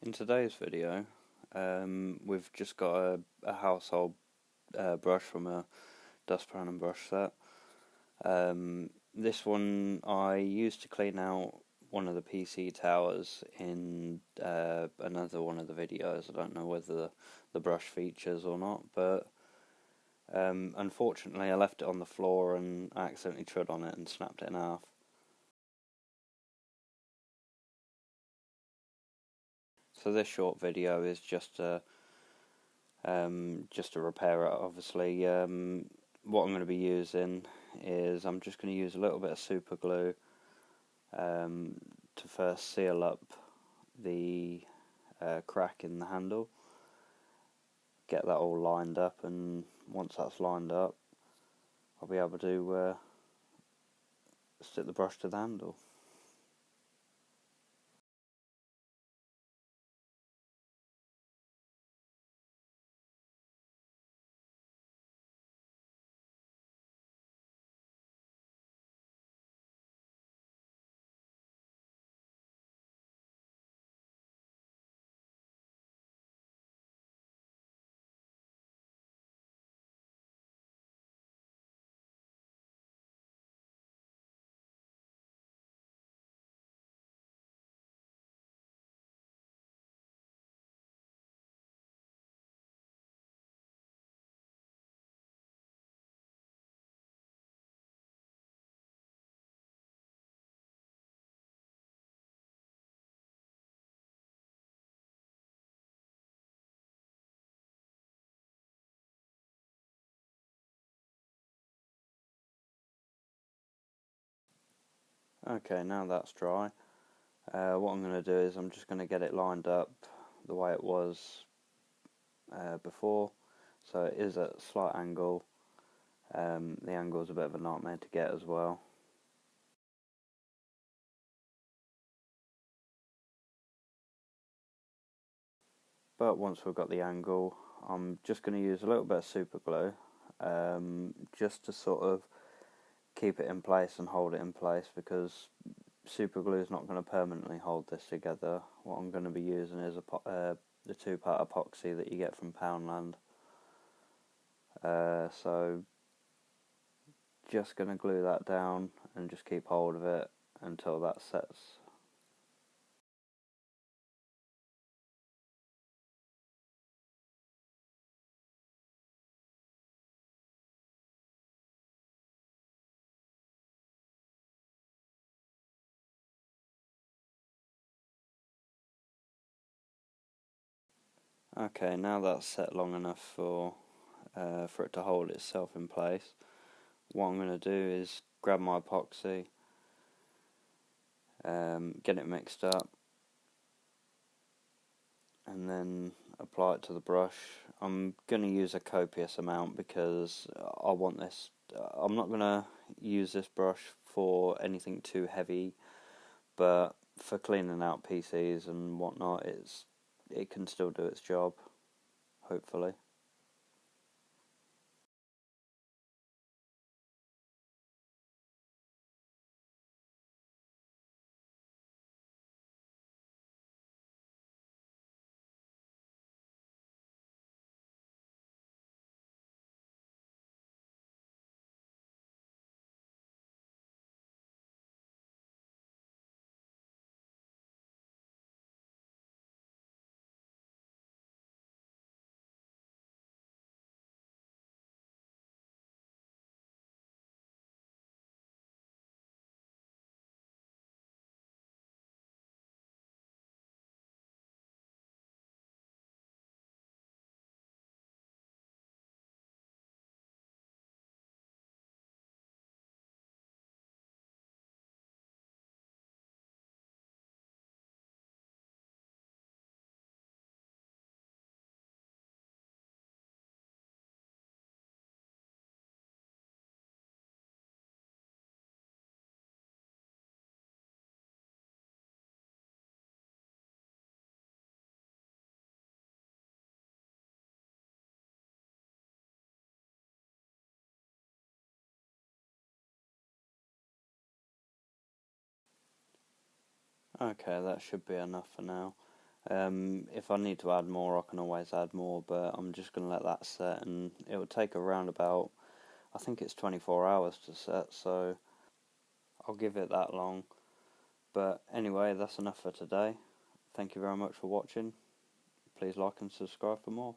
In today's video, we've just got a household brush from a Poundland brush set. This one I used to clean out one of the PC towers in another one of the videos. I don't know whether the brush features or not, but unfortunately I left it on the floor and I accidentally trod on it and snapped it in half. So this short video is just to repair it. Obviously, what I'm going to be using is I'm just going to use a little bit of super glue to first seal up the crack in the handle, get that all lined up, and once that's lined up I'll be able to stick the brush to the handle. Okay, now that's dry, what I'm going to do is I'm just going to get it lined up the way it was before. So it is at a slight angle. The angle is a bit of a nightmare to get as well. But once we've got the angle, I'm just going to use a little bit of super glue, just to sort of keep it in place and hold it in place, because super glue is not going to permanently hold this together. What I'm going to be using is the two-part epoxy that you get from Poundland. So just going to glue that down and just keep hold of it until that sets. Okay, now that's set long enough for it to hold itself in place. What I'm going to do is grab my epoxy, get it mixed up, and then apply it to the brush. I'm going to use a copious amount because I want this. I'm not going to use this brush for anything too heavy, but for cleaning out PCs and whatnot, it can still do its job, hopefully. Okay, that should be enough for now. If I need to add more, I can always add more, but I'm just going to let that set, and it will take around about, I think it's 24 hours to set, so I'll give it that long. But anyway, that's enough for today. Thank you very much for watching. Please like and subscribe for more.